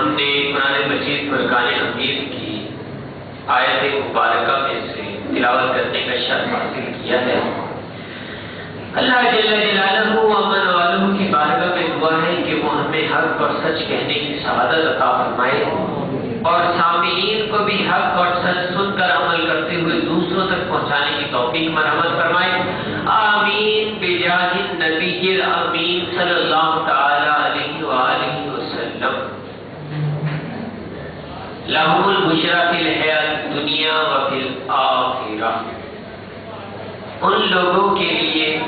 ہم نے قرآن مجید فرقان حمید کی آیت مبارکہ میں سے تلاوت کرنے کا شرف حاصل کیا ہے۔ اللہ جل جلالہ امن والوں کی بارگاہ میں دعا ہے کہ وہ ہمیں حق اور سچ کہنے کی سعادت عطا فرمائے اور سامعین کو بھی حق اور سچ سن کر عمل کرتے ہوئے دوسروں تک پہنچانے کی توفیق مرحمت فرمائے۔ آمین بجاہ النبی الامین صلی اللہ تعالی علیہ وآلہ وسلم۔ لہم البشریٰ فی الحیاۃ الدنیا وفی الآخرہ۔ ان لوگوں کے لیے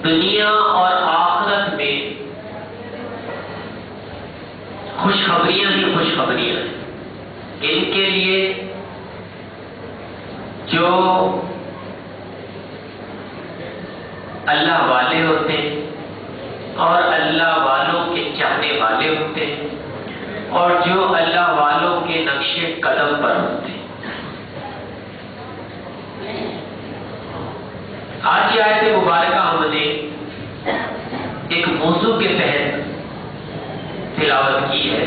دنیا اور آخرت میں خوشخبریاں ہی خوشخبریاں ہیں۔ ان کے لیے جو اللہ والے ہوتے ہیں اور اللہ والوں کے چاہنے والے ہوتے ہیں اور جو اللہ والوں کے نقش قدم پر ہوتے ہیں۔ آج کی آیت مبارکہ ہم نے ایک موضوع کے تحت تلاوت کی ہے۔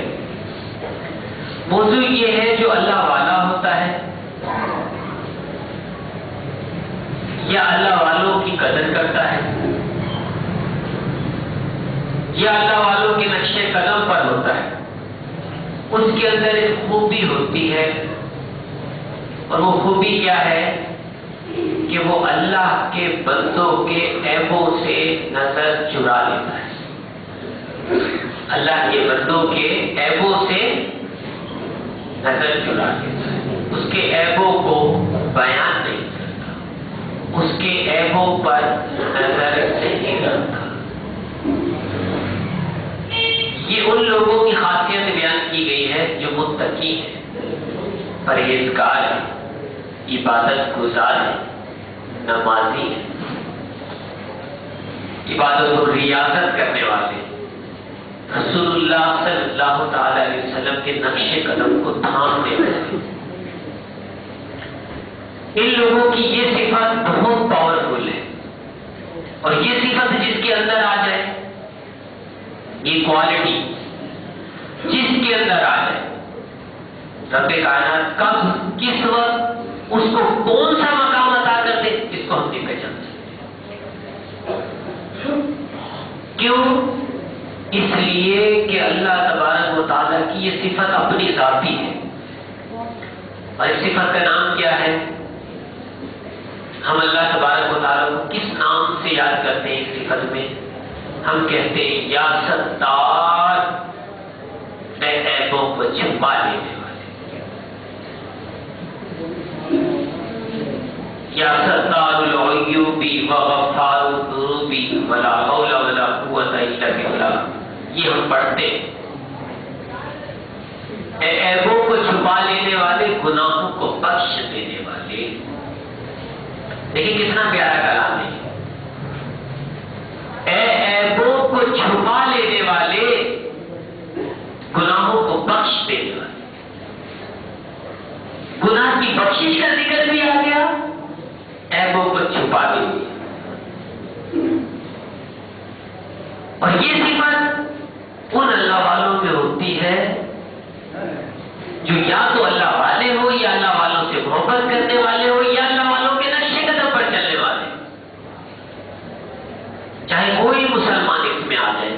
موضوع یہ ہے جو اللہ والا ہوتا ہے یا اللہ والوں کی قدر کرتا ہے یا اللہ والوں کے نقش قدم پر ہوتا ہے، اس کے اندر ایک خوبی ہوتی ہے، اور وہ خوبی کیا ہے کہ وہ اللہ کے بندوں کے عیبوں سے نظر چرا لیتا ہے۔ اللہ کے بندوں کے عیبوں سے نظر چرا لیتا ہے، اس کے عیبوں کو بیان نہیں کرتا، اس کے عیبوں پر نظر نہیں کرتا۔ یہ ان لوگوں کی خاصیت بیان کی گئی ہے جو متقی ہیں، پرہیزگار ہیں، عبادت گزار ہیں، نمازی ہیں، عبادت و ریاضت کرنے والے، رسول اللہ صلی اللہ تعالی علیہ وسلم کے نقش قدم کو تھامنے والے۔ ان لوگوں کی یہ صفت بہت پاورفل ہے، اور یہ صفت جس کے اندر آ جائے، یہ کوالٹی جس کے اندر آ جائے، رب کائنات کب کس وقت اس کو کون سا مقام عطا کر دے اس کو ہم نہیں پہچان سکتے۔ کیوں؟ اس لیے کہ اللہ تبارک و تعالیٰ کی یہ صفت اپنی ذاتی ہے، اور اس صفت کا نام کیا ہے؟ ہم اللہ تبارک و تعالیٰ کو کس نام سے یاد کرتے ہیں؟ اس صفت میں ہم کہتے ہیں یا ستار، اے عیبوں کو چھپا لینے والے، یا ستار العیوب وغفار الذنوب ولا حول ولا قوت الا باللہ۔ یہ ہم پڑھتے ہیں، اے عیبوں کو چھپا لینے والے، گناہوں کو بخش دینے والے۔ لیکن کتنا پیارا کلام ہے، اے عیبوں کو چھپا لینے والے، گناہوں کو بخش دینے والے۔ گناہ کی بخشش کا ذکر بھی آ گیا، عیبوں کو چھپا دیں۔ اور یہ صفت ان اللہ والوں میں ہوتی ہے جو یا تو اللہ والے ہو، یا اللہ والوں سے محبت کرنے والے ہو، یا اللہ والوں کے نقش قدم پر چلنے والے، چاہے کوئی مسلمان اس میں آ جائے۔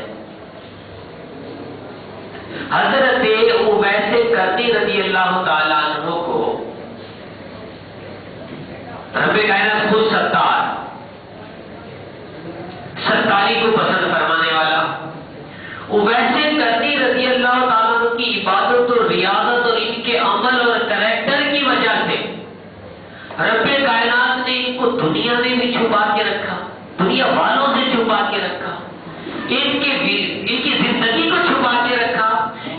حضرت اویس کرنی رضی اللہ تعالیٰ عنہ کو رب کائنات خود ستاری کو پسند فرمانے والا، اویس کرنی رضی اللہ تعالیٰ عنہ کی عبادت اور ریاضت اور ان کے عمل اور کریکٹر کی وجہ سے رب کائنات نے ان کو دنیا میں بھی چھپا کے رکھا، دنیا والوں سے چھپا کے رکھا، ان کی زندگی کو چھپا کے رکھا،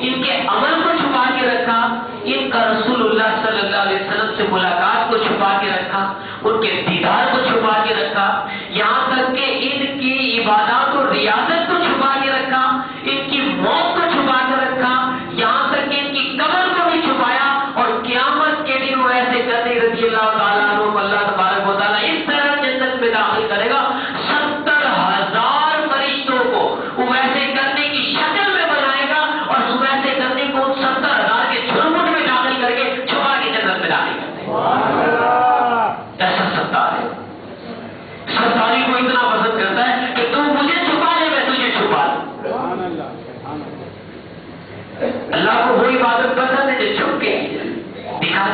ان کے عمل کو چھپا کے رکھا، ان کا رسول اللہ صلی اللہ علیہ وسلم سے ملاقات کو چھپا کے رکھا، ان کے دیدار کو چھپا کے رکھا، یہاں تک کہ ان کی عبادات اور ریاضت کو چھپا کے رکھا، ان کی موت کو چھپا کے رکھا، یہاں تک کہ ان کی قبر کو بھی چھپایا، اور قیامت کے دن وہ ایسے کرتے رضی اللہ تعالیٰ عنہ اللہ تبارک و تعالیٰ اس طرح جنت میں داخل کرے گا، 70,000 فرشتوں کو وہ ایسے کرنے کی شکل میں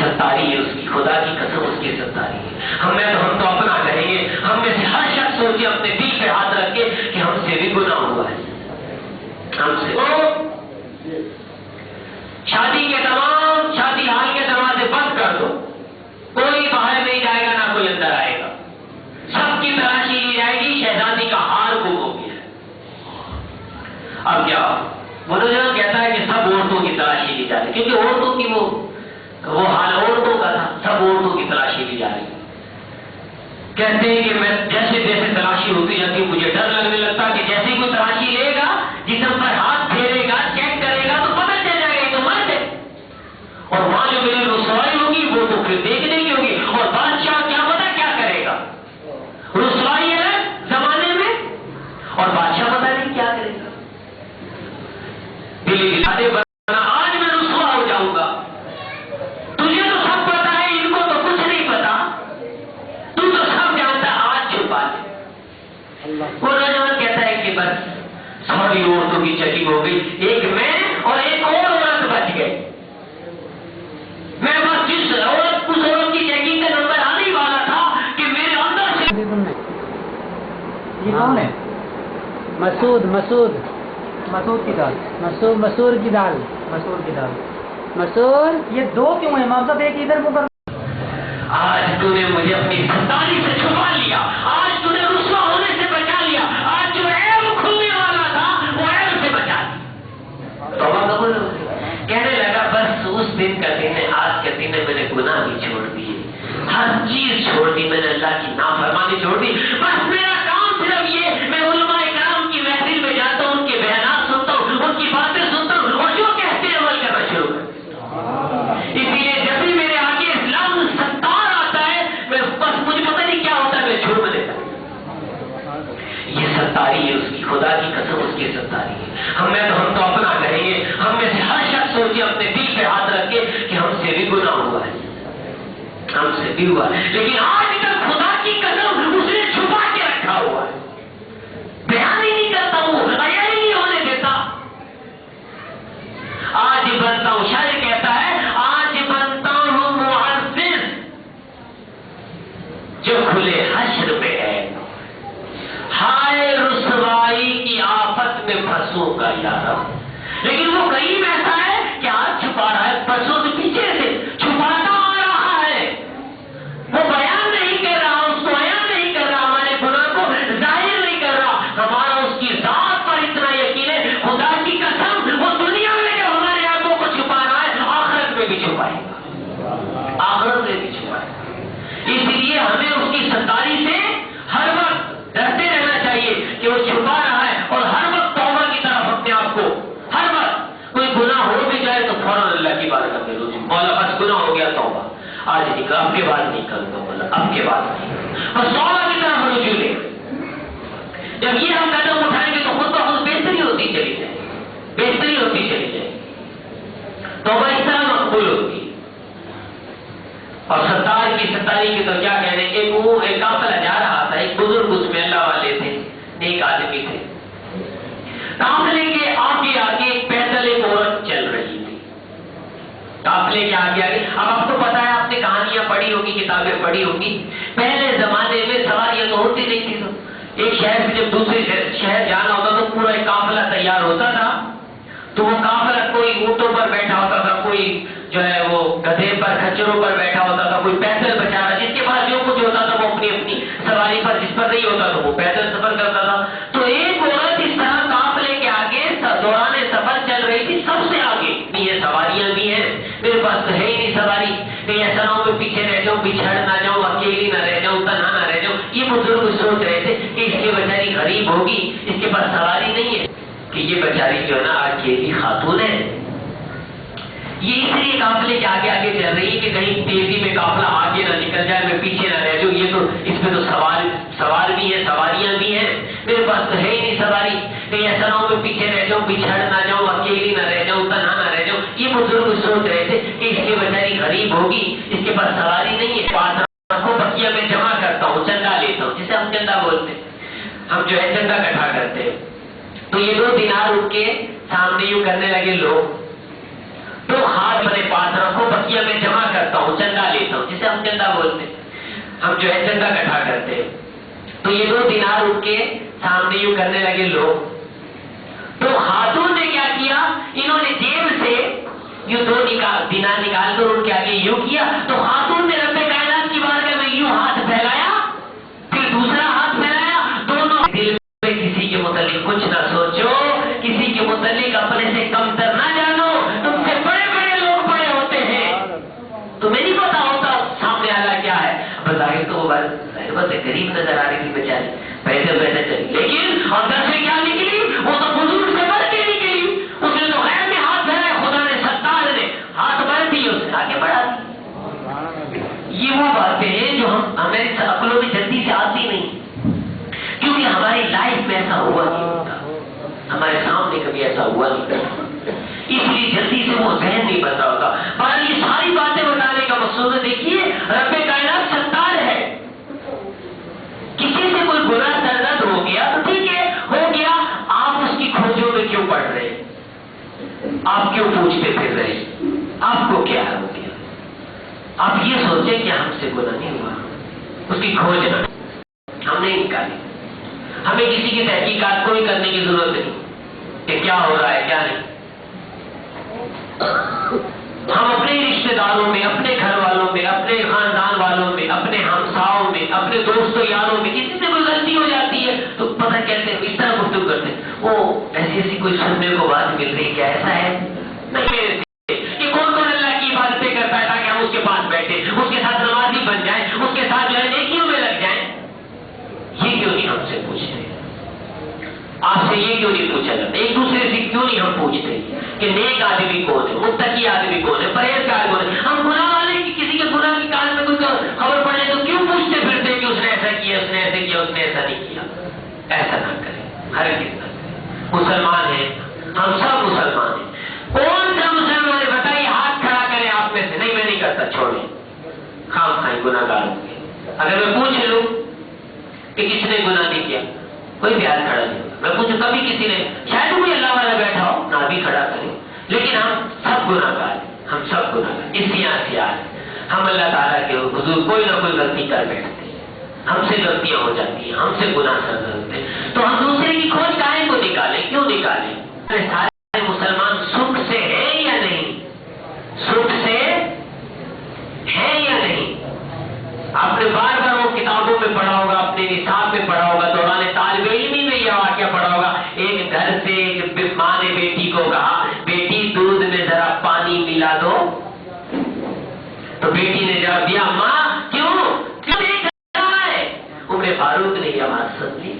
ستاری ہے اس کی، خدا کی قسم اس کی ستاری ہے۔ ہم تو اپنا کہیں گے، ہم میں سے ہر شخص سوچے اپنے دل پہ ہاتھ رکھ کے کہ ہم سے بھی گناہ ہوا ہے، ہم سے۔ شادی حال کے دروازے بند کر دو، کوئی باہر نہیں جائے گا، نہ کوئی اندر آئے گا، سب کی تلاشی لی جائے گی، شہزادی کا ہار گم ہو گیا ہے۔ اب کیا وہ نوجوان کہتا ہے کہ سب عورتوں کی تلاشی لی جا رہی، کیونکہ عورتوں کی وہ حال عورتوں کا تھا، سب عورتوں کی تلاشی لی جا رہی۔ کہتے ہیں کہ میں جیسے جیسے تلاشی ہوتی جاتی مجھے ڈر لگنے لگتا کہ جیسے کوئی تلاشی لے گا، جسم پر ہاتھ پھیرے گا، چیک کرے گا تو پتہ چل جائے گا یہ تو مرد ہے، اور وہاں جو میری رسوائی ہوگی وہ تو پھر دیکھنے کی ہوگی، اور بادشاہ کیا پتا کیا کرے گا، رسوائی ہے زمانے میں، اور بادشاہ پتہ نہیں کیا کرے گا۔ دلی دلاتے بنا آج میں رسوا ہو جاؤں گا، تجھے تو سب پتا ہے، ان کو تو کچھ نہیں پتا، تو سب جانتا ہے، آج چھپا دے۔ وہ نوجوان کہتا ہے کہ بس ساری عورتوں کی چیکنگ ہو گئی، ایک میں اور ایک اور عورت بچ گئی، میں بس جس عورت اس عورت کی چیکنگ کا نمبر آنے والا تھا کہ میرے اندر سے۔ یہ کون ہے؟ مسعود کی دال، مسور کی دال، مسور، یہ دو کیوں ہیں امام صاحب؟ ایک ادھر منہ کر۔ آج تو نے مجھے اپنی ستاری سے چھپا لیا، آج تو نے رسوا ہونے سے بچا لیا، آج جو عیب کھلنے والا تھا وہ عیب سے بچا لیا۔ توبہ قبول ہو گئی۔ کہنے لگا بس اس دن کا دن ہے، آج کے دن ہے، میں نے گناہ بھی چھوڑ دیے، ہر چیز چھوڑ دی، میں نے اللہ کی نافرمانی چھوڑ دی، بس میرا کام صرف یہ، میں علماء کرام کی محفل میں جاتا ہوں، ان کے بیانات سنتا ہوں، ان کی باتیں سنتا ہوں، اور جو کہتے ہیں عمل کرنا شروع کر۔ اسی لیے جب بھی میرے آگے اسلام ستار آتا ہے، میں بس مجھے پتہ نہیں کیا ہوتا ہے، میں چھوڑ دیتا ہوں۔ یہ ستاری ہے اس کی، خدا کی قسم اس کی ستاری ہے۔ ہم تو اپنا کہیں گے، ہم میں سے ہر شخص سوچے اپنے دل پہ ہاتھ رکھ کے کہ ہم سے بھی گناہ ہوا ہے، ہم سے بھی ہوا ہے، لیکن آج تک خدا کی قسم اس نے چھپا کے رکھا ہوا ہے، بیان ہی نہیں کرتا ہوں، عیاں ہی نہیں ہونے دیتا۔ آج بنتا ہوں، شاعر کہتا ہے آج بنتا ہوں معزز جو کھلے حشر میں ہے، ہائے رسوائی کی آفت میں پھنسوں گا یارا۔ لیکن وہ کریم ایسا ہے کہ آج چھپا رہا ہے، پرسوں سے پیچھے سے چھپاتا آ رہا ہے، وہ بیان نہیں کر رہا، اس کو بیان نہیں کر رہا، ہمارے گناہ کو ظاہر نہیں کر رہا، ہمارا اس کی ذات پر اتنا یقین ہے، خدا کی قسم وہ دنیا میں جو ہمارے آنکھوں کو چھپا رہا ہے، آخرت میں بھی چھپائے گا، آخرت میں بھی چھپائے گا۔ اس لیے ہمیں اس کی ستاری سے ہر وقت ڈرتے رہنا چاہیے کہ وہ چھپا رہا ہے، اور ہر وقت توبہ کی طرف اپنے آپ کو، ہر وقت کوئی گناہ ہو بھی جائے تو فوراً اللہ کی بارگاہ میں رجوع، مولا بس گناہ ہو گیا، توبہ آج نکل، اب کے بعد نہیں کروں گا، مولا اب کے بعد نہیں، اور توبہ کی طرف رجوع لے۔ جب یہ ہم قدم اٹھائیں گے تو خود بخود بہتری ہوتی چلی جائے، بہتری ہوتی چلی جائے، توبہ اس طرح مقبول ہوتی ہے۔ اور ستار کی ستاری کی تو کیا کہنے، ایک قافلہ جا رہا تھا، ایک بزرگ اس میں اللہ والے تھے، نیک آدمی تھے، قافلے کے آگے آگے ایک پیدل ایک عورت چل رہی تھی، قافلے کے آگے آگے۔ اب آپ کو پتا ہے، آپ نے کہانیاں پڑھی ہوگی، کتابیں پڑھی ہوگی، پہلے زمانے میں سواریاں تو ہوتی نہیں تھی، تو ایک شہر سے جب دوسرے شہر جانا ہوتا تو پورا ایک قافلہ تیار ہوتا تھا، تو وہ قافلہ کوئی اونٹوں پر بیٹھا ہوتا تھا، کوئی جو ہے وہ گدھے پر کھچروں پر بیٹھا ہوتا تھا، کوئی پیدل بیچارہ جس کے پاس جو کچھ ہوتا تھا وہ اپنی اپنی سواری پر، جس پر نہیں ہوتا تھا وہ پیدل سفر کرتا تھا۔ تو ایک عورت اس طرح قافلے کے آگے دوران سفر چل رہی تھی، سب سے آگے، یہ سواریاں بھی ہیں، میرے پاس تو ہے ہی نہیں سواری، کہیں ایسا نہ ہو میں پیچھے رہ جاؤں، بچھڑ نہ جاؤں، اکیلی نہ رہ جاؤں، تنہا نہ رہ جاؤں۔ یہ بزرگ سوچ رہے تھے کہ اس کی بیچاری غریب ہوگی، اس کے پاس سواری نہیں ہے، کہ یہ بیچاری جو ہے نا اکیلی خاتون ہے، یہ اس لیے قافلے کے آگے آگے چل رہی ہے کہ کہیں تیزی میں قافلہ آگے نہ نکل جائے، میں پیچھے نہ رہ جاؤں، یہ تو اس میں تو سوار بھی ہے، سواریاں بھی ہیں، میرے پاس تو ہے ہی نہیں سواری، کہیں ایسا نہ ہو میں پیچھے رہ جاؤں، بچھڑ نہ جاؤں، اکیلی نہ رہ جاؤں، تنہا نہ رہ جاؤں۔ یہ بزرگ سوچ رہے تھے کہ اس کی بیچاری غریب ہوگی، اس کے پاس سواری نہیں ہے، پاس رکھو بقیہ میں جمع کرتا ہوں، چندہ لیتا ہوں، جسے ہم چندہ بولتے ہیں، ہم جو ہے چندہ اکٹھا کرتے ہیں۔ تو یہ 2 دینار اٹھ کے سامنے یوں کرنے لگے لوگ، تو ہاتھ اپنے پاس رکھو بقیہ میں جمع کرتا ہوں، ہوں، چندہ لیتا ہوں، جسے ہم چندہ بولتے ہیں، ہم جو ہے چندہ اکٹھا کرتے ہیں. تو یہ 2 دینار ان کے سامنے یوں کرنے لگے لوگ. تو خاتون نے کیا کیا، انہوں نے جیب سے یوں 2 دینار نکال کر ان کے آگے یوں کیا. تو خاتون نے رب کائنات کی بارگاہ میں یوں ہاتھ پھیلایا، پھر دوسرا ہاتھ پھیلایا. دونوں دل میں کسی کے متعلق کچھ نہ سوچو، کسی کے متعلق اپنے سے کمتر نہ جانو. تم سے بڑے بڑے لوگ بڑے ہوتے ہیں، تمہیں نہیں پتا ہوتا سامنے والا کیا ہے. بظاہر تو بس غریب نظر آ رہی تھی بیچاری، پیسے چلی، لیکن اندر سے کیا نکلی، وہ تو بزرگ سے بڑھ کے نکلی. اس نے تو غیر میں ہاتھ پھیلایا، خدا نے ستار نے ہاتھ بڑھ دی، اس نے آگے بڑھا دی. یہ وہ باتیں ہیں جو ہمیں عقلوں میں جلدی سے آتی نہیں، کیونکہ ہماری لائف میں ایسا ہوا نہیں ہوتا، ہمارے سامنے کبھی ایسا ہوا نہیں، اس لیے جلدی سے وہ ذہن نہیں بن رہا ہوتا. پر یہ ساری باتیں بتانے کا مقصود ہے، دیکھیے رب کائنات ستار ہے. کسی سے کوئی گناہ سرزد ہو گیا تو ٹھیک ہے، ہو گیا، آپ اس کی کھوجوں میں کیوں پڑ رہے، آپ کیوں پوچھتے پھر رہے، آپ کو کیا ہو گیا. آپ یہ سوچیں کہ ہم سے گناہ نہیں ہوا، اس کی کھوج نہ ہم نہیں نکالی. ہمیں کسی کی تحقیقات کوئی کرنے کی ضرورت نہیں کہ کیا ہو رہا ہے کیا نہیں. ہم اپنے رشتے داروں میں، اپنے گھر والوں میں، اپنے خاندان والوں میں، اپنے ہمساؤں میں، اپنے دوستوں یاروں میں کسی سے کوئی غلطی ہو جاتی ہے تو پتہ کہتے ہیں، اس طرح گفتگو کرتے ہیں، وہ ایسی کوئی سننے کو بات مل رہی، کیا ایسا ہے نہیں. کہ کون اللہ کی عبادتیں کرتا ہے تاکہ ہم اس کے پاس بیٹھے، اس کے ساتھ نمازی بن جائیں، اس کے ساتھ جو ہے نیکیوں میں لگ جائیں. یہ کیوں نہیں ہم سے پوچھتے، آپ سے یہ کیوں نہیں پوچھا جاتا، ایک دوسرے سے کیوں نہیں ہم پوچھتے کہ نیک آدمی کون ہے، متقی آدمی کون ہے، پرہیزگار کون ہے. ہم گناہ والے کی کسی کے گناہ کی کان میں کوئی خبر پڑے تو کیوں پوچھتے پھرتے کہ اس نے ایسا کیا، اس نے ایسے کیا، اس نے ایسا نہیں کیا. ایسا نہ کریں، ہرگز نہ کریں. مسلمان ہیں ہم، سب مسلمان ہیں. کون سا مسلمان ہے بتائیے، ہاتھ کھڑا کرے آپ میں سے. نہیں میں نہیں کرتا، چھوڑیں، خام خائیں گناہ گار ہوں گے. اگر میں پوچھ لوں کہ کس نے گناہ نہیں کیا، کوئی بھی ہاتھ کھڑا نہیں ہوگا. میں پوچھوں کبھی کسی نے، شاید کوئی اللہ والا بیٹھا ہو نہ بھی کھڑا کرے، لیکن ہم سب گناہ گار ہیں، ہم سب گناہ گار. اسیاں ہم اللہ تعالیٰ کے حضور کوئی نہ کوئی غلطی کر بیٹھتے ہیں، ہم سے غلطیاں ہو جاتی ہیں، ہم سے گناہ سرزد ہوتے ہیں. تو ہم دوسرے کی کھوج کاہیں کو نکالیں، کیوں نکالیں. سارے مسلمان سکھ سے ہیں یا نہیں، سکھ سے ہیں یا نہیں. آپ نے بار بار وہ کتابوں میں پڑھا ہوگا، اپنے نصاب میں پڑھا ہوگا، دوران طالب علمی میں یہ واقعہ پڑھا ہوگا. ایک گھر سے ایک ماں نے بیٹی کو کہا، بیٹی دودھ میں ذرا پانی ملا دو. تو بیٹی نے جواب دیا، ماں کیوں نہیں کر رہا ہے. عمر فاروق نے یہ آواز سن لی،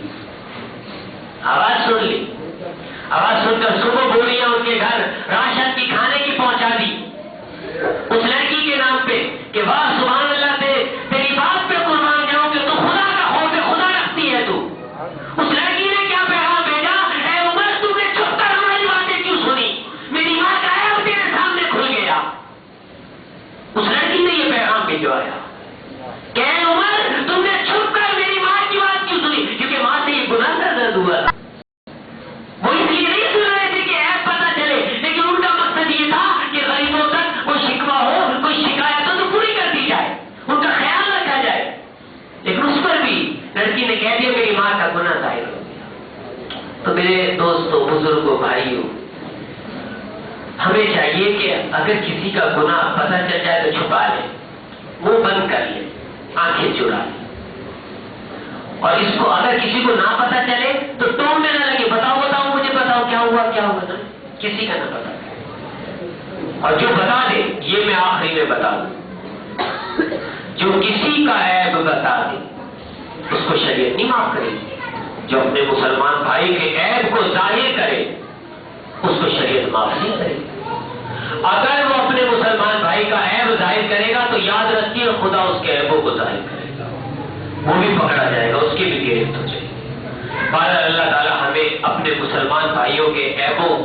آواز سن لی، آواز سن کر صبح بوریاں ان کے گھر راشن کی کھانے کی پہنچا دی اس لڑکی کے نام پہ کہ واہ سبحان اللہ، تیری بات پہ قربان جاؤں کہ تو خدا کا خوف خدا رکھتی ہے. تو اس لڑکی نے کیا پیغام بھیجا، اے عمر تم نے چھپ کر ہماری باتیں کیوں سنی، میری ماں کا عیب تیرے سامنے کھل گیا. اس لڑکی نے یہ پیغام بھیجوایا کہ اے عمر تم نے چھپ کر میری ماں کی بات کیوں سنی، کیونکہ ماں سے یہ گناہ کا درد ہوا تھا. وہ اس لیے نہیں سن رہے تھے کہ عیب پتہ چلے، لیکن ان کا مقصد یہ تھا کہ غریبوں تک کوئی شکوہ ہو، کوئی شکایت ہو تو پوری کر دی جائے، ان کا خیال رکھا جائے. لیکن اس پر بھی لڑکی نے کہہ دیا میری ماں کا گناہ ظاہر ہو گیا. تو میرے دوستوں، بزرگوں، بھائیوں، ہمیں چاہیے کہ اگر کسی کا گناہ پتہ چل جائے تو چھپا لیں، منہ بند کر لیں، آنکھیں چرا لیں. اور اس کو اگر کسی کو نہ پتہ چلے تو ٹون میں نہ لگے، بتاؤ بتاؤ مجھے بتاؤ کیا ہوا نا، کسی کا نہ پتہ. اور جو بتا دے، یہ میں آخری میں بتا دوں، جو کسی کا عیب بتا دے اس کو شریعت نہیں معاف کرے گی. جو اپنے مسلمان بھائی کے عیب کو ظاہر کرے اس کو شریعت معاف نہیں کرے گی. اگر وہ اپنے مسلمان بھائی کا عیب ظاہر کرے گا تو یاد رکھیے خدا اس کے عیبوں کو ظاہر کرے گا، وہ بھی پکڑا جائے گا، اس کی بھی گرفت ہو جائے گی. بہرحال اللہ تعالیٰ ہمیں اپنے مسلمان بھائیوں کے عیبوں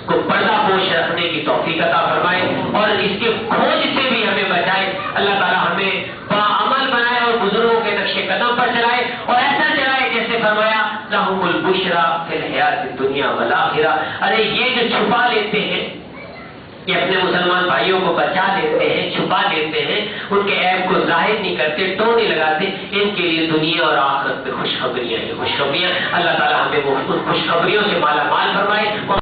کو پردہ پوش رکھنے کی توفیق عطا فرمائے اور اس کی کھوج سے بھی ہمیں بچائے. اللہ تعالیٰ ہمیں باعمل بنائے اور بزرگوں کے نقش قدم پر چلائے اور ایسا چلائے جیسے فرمایا لہم البشریٰ فی الحیات الدنیا والآخرہ. ارے یہ جو چھپا لیتے ہیں یہ اپنے مسلمان بھائیوں کو بچا لیتے ہیں، چھپا لیتے ہیں، ان کے عیب کو ظاہر نہیں کرتے، ٹو نہیں لگاتے، ان کے لیے دنیا اور آخرت میں خوشخبریاں ہیں، خوشخبریاں۔ اللہ تعالیٰ ہمیں ان خوشخبریوں سے مالا مال فرمائے۔